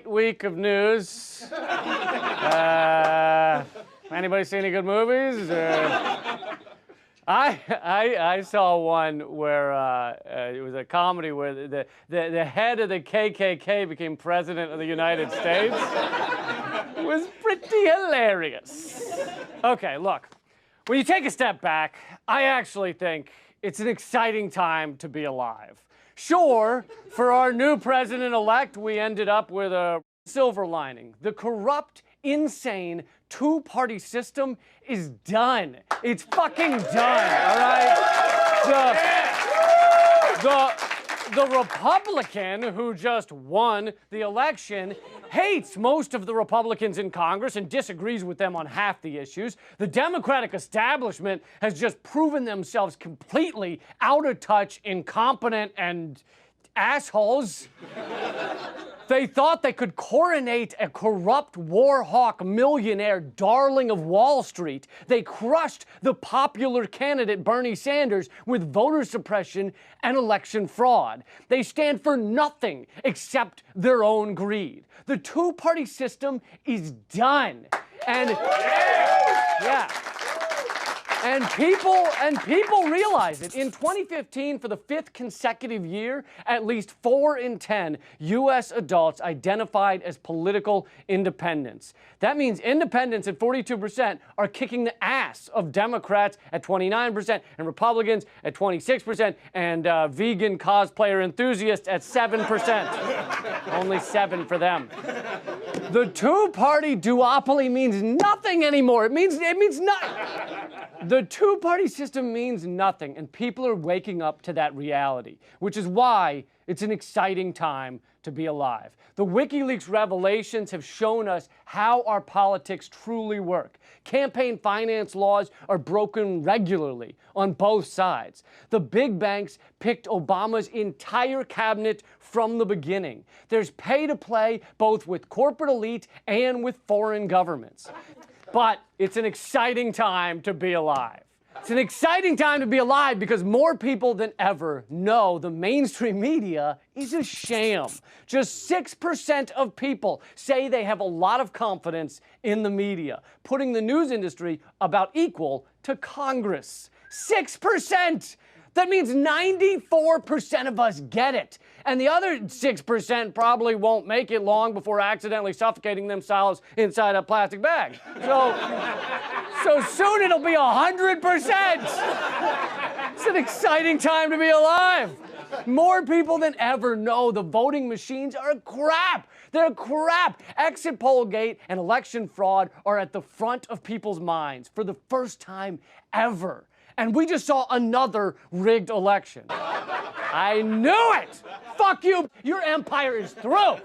Week of news. Anybody see any good movies? I saw one where it was a comedy where the head of the KKK became president of the United States. It was pretty hilarious. Okay, look, when you take a step back, I actually think it's an exciting time to be alive. Sure, for our new president-elect, we ended up with a silver lining. The corrupt, insane, two-party system is done. It's fucking done, all right? The Republican who just won the election hates most of the Republicans in Congress and disagrees with them on half the issues. The Democratic establishment has just proven themselves completely out of touch, incompetent, and assholes. They thought they could coronate a corrupt war hawk millionaire darling of Wall Street. They crushed the popular candidate Bernie Sanders with voter suppression and election fraud. They stand for nothing except their own greed. The two-party system is done. And And people realize it. In 2015, for the 5th consecutive year, at least 4 in 10 U.S. adults identified as political independents. That means independents at 42% are kicking the ass of Democrats at 29% and Republicans at 26% and vegan cosplayer enthusiasts at 7%. Only 7 for them. The two-party duopoly means nothing anymore. It means nothing. The two-party system means nothing, and people are waking up to that reality, which is why it's an exciting time to be alive. The WikiLeaks revelations have shown us how our politics truly work. Campaign finance laws are broken regularly on both sides. The big banks picked Obama's entire cabinet from the beginning. There's pay to play both with corporate elite and with foreign governments. But it's an exciting time to be alive. It's an exciting time to be alive because more people than ever know the mainstream media is a sham. Just 6% of people say they have a lot of confidence in the media, putting the news industry about equal to Congress. 6%! That means 94% of us get it. And the other 6% probably won't make it long before accidentally suffocating themselves inside a plastic bag. So soon it'll be 100%. It's an exciting time to be alive. More people than ever know the voting machines are crap. They're crap. Exit poll gate and election fraud are at the front of people's minds for the first time ever. And we just saw another rigged election. I knew it! Fuck you! Your empire is through!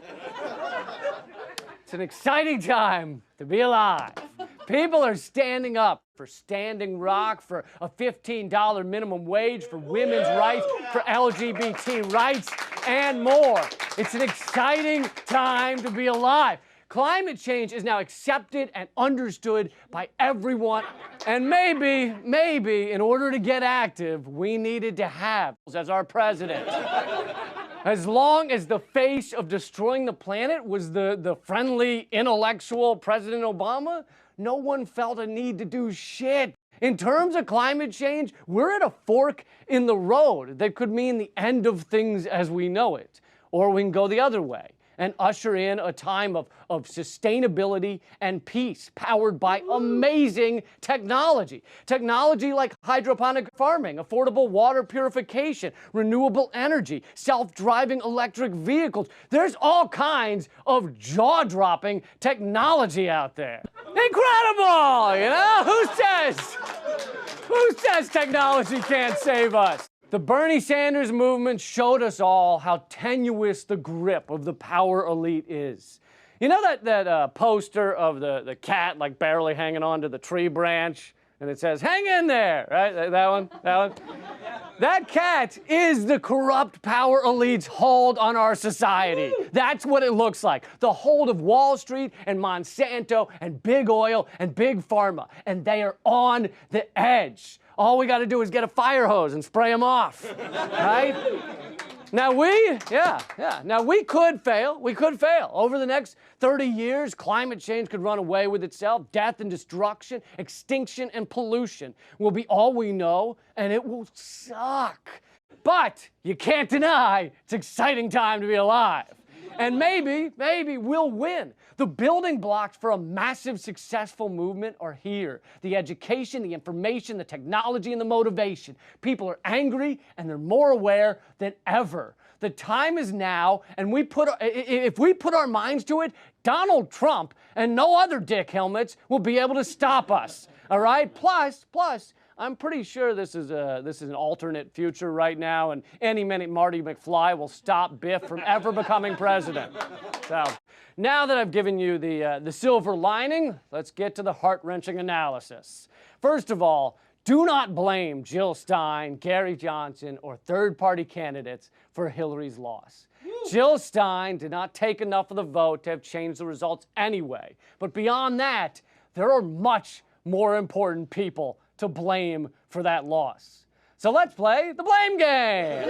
It's an exciting time to be alive. People are standing up for Standing Rock, for a $15 minimum wage, for women's rights, for LGBT rights, and more. It's an exciting time to be alive. Climate change is now accepted and understood by everyone. And maybe, in order to get active, we needed to have as our president. As long as the face of destroying the planet was the friendly, intellectual President Obama, no one felt a need to do shit. In terms of climate change, we're at a fork in the road that could mean the end of things as we know it. Or we can go the other way and usher in a time of sustainability and peace powered by amazing technology. Technology like hydroponic farming, affordable water purification, renewable energy, self-driving electric vehicles. There's all kinds of jaw-dropping technology out there. Incredible, you know? Who says technology can't save us? The Bernie Sanders movement showed us all how tenuous the grip of the power elite is. You know that poster of the cat like barely hanging onto the tree branch and it says, "Hang in there," right? That one? That cat is the corrupt power elite's hold on our society. That's what it looks like. The hold of Wall Street and Monsanto and big oil and big pharma. And they are on the edge. All we got to do is get a fire hose and spray them off, right? Now Now we could fail. We could fail. Over the next 30 years, climate change could run away with itself. Death and destruction, extinction and pollution will be all we know, and it will suck. But you can't deny it's an exciting time to be alive. And maybe we'll win. The building blocks for a massive, successful movement are here. The education, the information, the technology, and the motivation. People are angry, and they're more aware than ever. The time is now, and if we put our minds to it, Donald Trump and no other dick helmets will be able to stop us. All right? Plus, I'm pretty sure this is an alternate future right now, and any minute Marty McFly will stop Biff from ever becoming president. So, now that I've given you the silver lining, let's get to the heart-wrenching analysis. First of all, do not blame Jill Stein, Gary Johnson, or third-party candidates for Hillary's loss. Jill Stein did not take enough of the vote to have changed the results anyway. But beyond that, there are much more important people to blame for that loss. So let's play the blame game.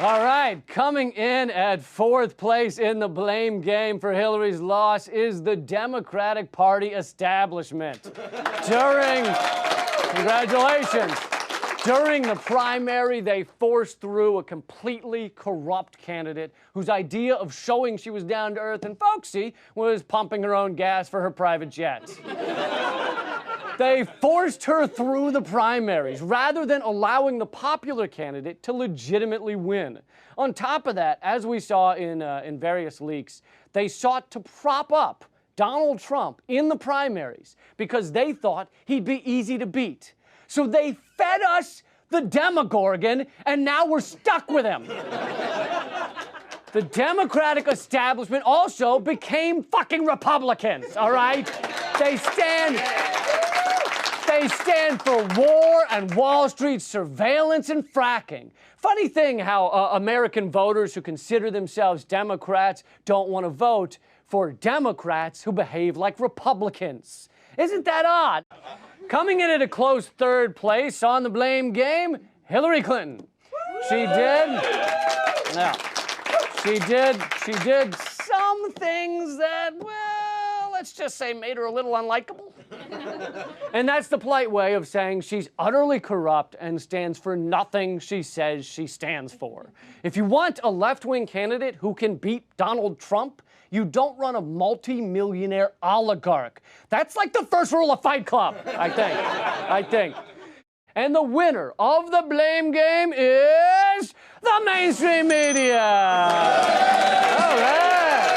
All right, coming in at 4th place in the blame game for Hillary's loss is the Democratic Party establishment. Congratulations. During the primary, they forced through a completely corrupt candidate whose idea of showing she was down to earth and folksy was pumping her own gas for her private jet. They forced her through the primaries rather than allowing the popular candidate to legitimately win. On top of that, as we saw in various leaks, they sought to prop up Donald Trump in the primaries because they thought he'd be easy to beat. So they fed us the Demogorgon, and now we're stuck with him. The Democratic establishment also became fucking Republicans, all right? They stand for war and Wall Street surveillance and fracking. Funny thing how American voters who consider themselves Democrats don't want to vote for Democrats who behave like Republicans. Isn't that odd? Coming in at a close 3rd place on the blame game, Hillary Clinton. She did some things that, well, let's just say made her a little unlikable. And that's the polite way of saying she's utterly corrupt and stands for nothing she says she stands for. If you want a left-wing candidate who can beat Donald Trump, you don't run a multi-millionaire oligarch. That's like the first rule of Fight Club, I think. And the winner of the blame game is the mainstream media. All right.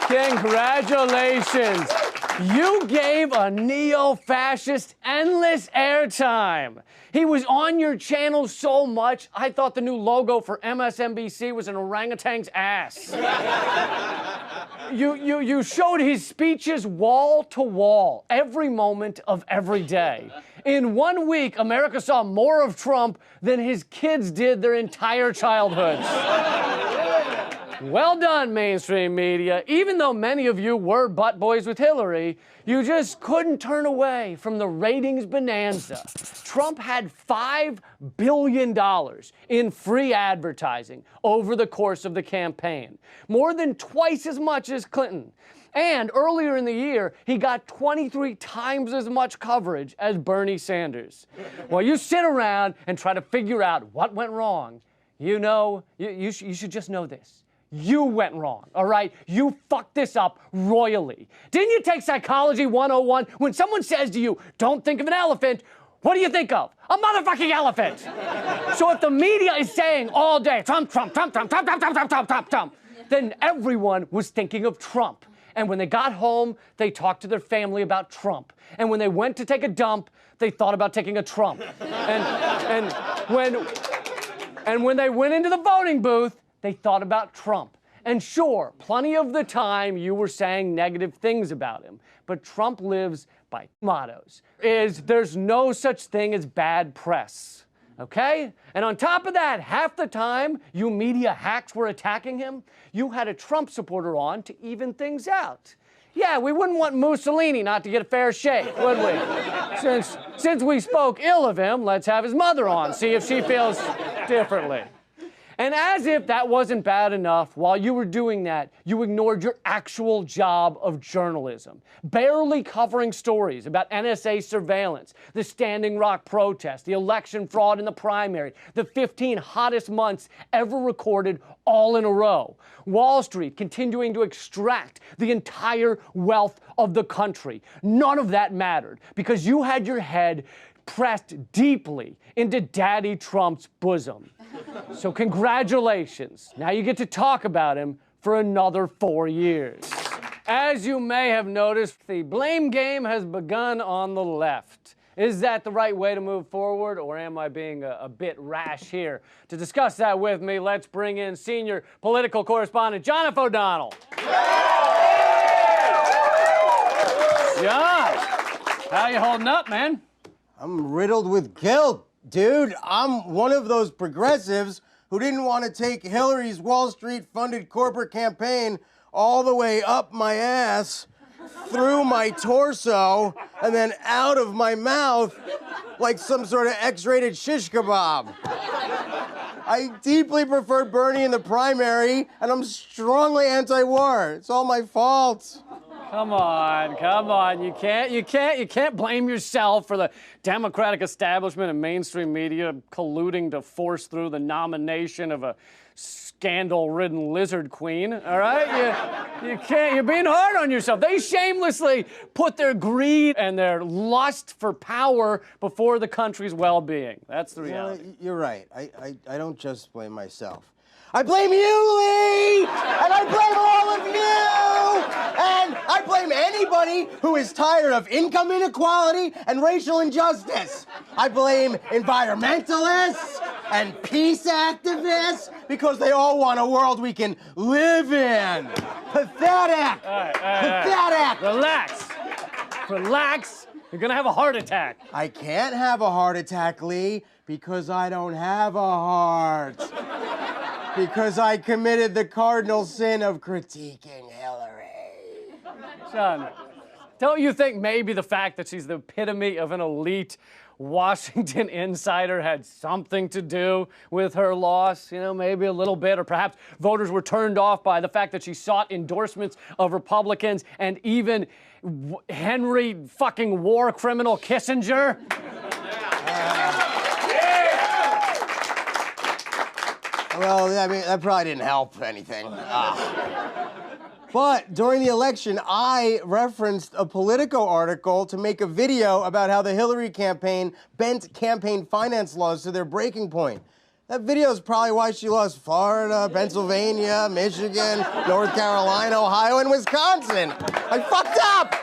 Congratulations. You gave a neo-fascist endless airtime. He was on your channel so much, I thought the new logo for MSNBC was an orangutan's ass. You showed his speeches wall to wall, every moment of every day. In 1 week, America saw more of Trump than his kids did their entire childhoods. Well done, mainstream media. Even though many of you were butt boys with Hillary, you just couldn't turn away from the ratings bonanza. Trump had $5 billion in free advertising over the course of the campaign, more than twice as much as Clinton. And earlier in the year, he got 23 times as much coverage as Bernie Sanders. While you sit around and try to figure out what went wrong, you know, you should just know this. You went wrong, all right? You fucked this up royally. Didn't you take Psychology 101? When someone says to you, don't think of an elephant, what do you think of? A motherfucking elephant. So if the media is saying all day, Trump, then everyone was thinking of Trump. And when they got home, they talked to their family about Trump. And when they went to take a dump, they thought about taking a Trump. And when they went into the voting booth, they thought about Trump. And sure, plenty of the time you were saying negative things about him. But Trump lives by mottos is there's no such thing as bad press. Okay? And on top of that, half the time you media hacks were attacking him, you had a Trump supporter on to even things out. Yeah, we wouldn't want Mussolini not to get a fair shake, would we? Since we spoke ill of him, let's have his mother on, see if she feels differently. And as if that wasn't bad enough, while you were doing that, you ignored your actual job of journalism, barely covering stories about NSA surveillance, the Standing Rock protest, the election fraud in the primary, the 15 hottest months ever recorded all in a row. Wall Street continuing to extract the entire wealth of the country. None of that mattered because you had your head pressed deeply into Daddy Trump's bosom. So congratulations. Now you get to talk about him for another 4 years. As you may have noticed, the blame game has begun on the left. Is that the right way to move forward, or am I being a bit rash here? To discuss that with me, let's bring in senior political correspondent John F. O'Donnell. John, how you holding up, man? I'm riddled with guilt, dude. I'm one of those progressives who didn't want to take Hillary's Wall Street-funded corporate campaign all the way up my ass, through my torso, and then out of my mouth like some sort of X-rated shish kebab. I deeply preferred Bernie in the primary, and I'm strongly anti-war. It's all my fault. Come on. You can't blame yourself for the Democratic establishment and mainstream media colluding to force through the nomination of a scandal-ridden lizard queen, all right? You can't, you're being hard on yourself. They shamelessly put their greed and their lust for power before the country's well-being. That's the reality. You're right. I don't just blame myself. I blame you, Lee! And I blame all of you! And I blame anybody who is tired of income inequality and racial injustice. I blame environmentalists and peace activists because they all want a world we can live in. Pathetic! All right. Pathetic! Relax. You're gonna have a heart attack. I can't have a heart attack, Lee, because I don't have a heart. Because I committed the cardinal sin of critiquing Hillary. Son, don't you think maybe the fact that she's the epitome of an elite Washington insider had something to do with her loss? You know, maybe a little bit, or perhaps voters were turned off by the fact that she sought endorsements of Republicans and even Henry fucking war criminal Kissinger? Well, I mean, that probably didn't help anything. But during the election, I referenced a Politico article to make a video about how the Hillary campaign bent campaign finance laws to their breaking point. That video is probably why she lost Florida, Pennsylvania, Michigan, North Carolina, Ohio, and Wisconsin. I fucked up!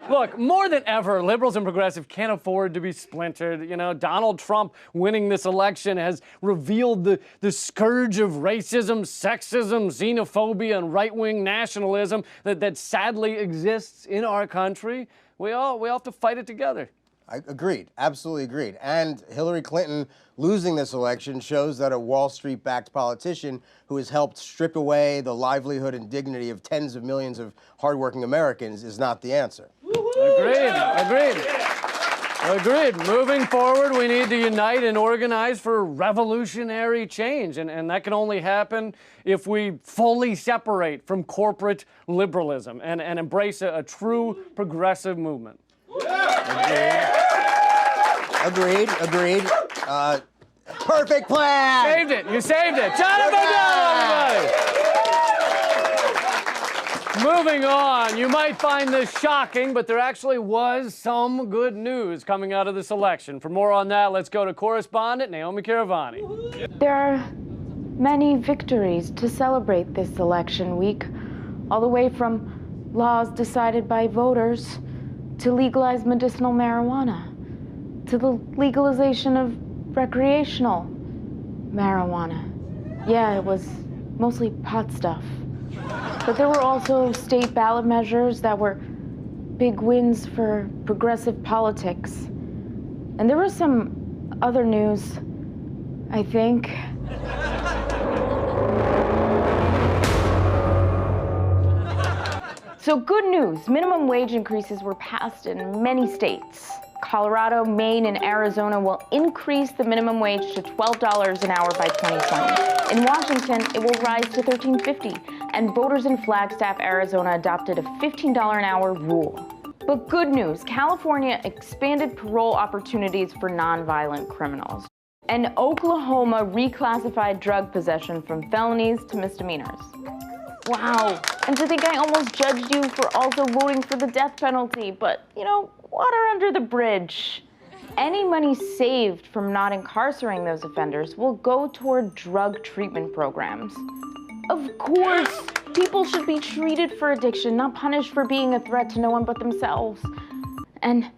Look, more than ever, liberals and progressives can't afford to be splintered. You know, Donald Trump winning this election has revealed the scourge of racism, sexism, xenophobia, and right-wing nationalism that sadly exists in our country. We all have to fight it together. I agreed, absolutely agreed. And Hillary Clinton losing this election shows that a Wall Street-backed politician who has helped strip away the livelihood and dignity of tens of millions of hardworking Americans is not the answer. Agreed. Moving forward, we need to unite and organize for revolutionary change. And that can only happen if we fully separate from corporate liberalism and embrace a true progressive movement. Agreed. Perfect plan! You saved it. John F. O'Donnell, everybody! Moving on, you might find this shocking, but there actually was some good news coming out of this election. For more on that, let's go to correspondent Naomi Caravani. There are many victories to celebrate this election week, all the way from laws decided by voters to legalize medicinal marijuana, to the legalization of recreational marijuana. Yeah, it was mostly pot stuff. But there were also state ballot measures that were big wins for progressive politics. And there was some other news, I think. So good news, minimum wage increases were passed in many states. Colorado, Maine, and Arizona will increase the minimum wage to $12 an hour by 2020. In Washington, it will rise to $13.50, and voters in Flagstaff, Arizona adopted a $15 an hour rule. But good news, California expanded parole opportunities for nonviolent criminals. And Oklahoma reclassified drug possession from felonies to misdemeanors. Wow, and to think I almost judged you for also voting for the death penalty, but, you know, water under the bridge. Any money saved from not incarcerating those offenders will go toward drug treatment programs. Of course, people should be treated for addiction, not punished for being a threat to no one but themselves. And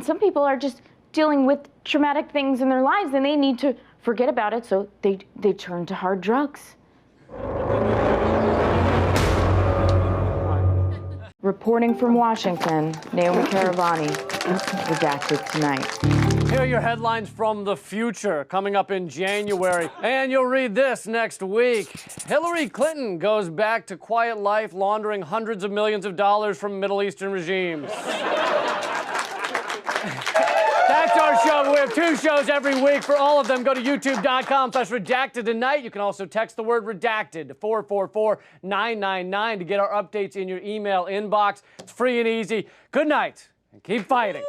some people are just dealing with traumatic things in their lives and they need to forget about it, so they turn to hard drugs. Reporting from Washington, Naomi Caravani, Redacted Tonight. Here are your headlines from the future coming up in January. And you'll read this next week. Hillary Clinton goes back to quiet life, laundering hundreds of millions of dollars from Middle Eastern regimes. That's our show. We have 2 shows every week. For all of them, go to youtube.com/redacted tonight. You can also text the word redacted to 444-999 to get our updates in your email inbox. It's free and easy. Good night and keep fighting.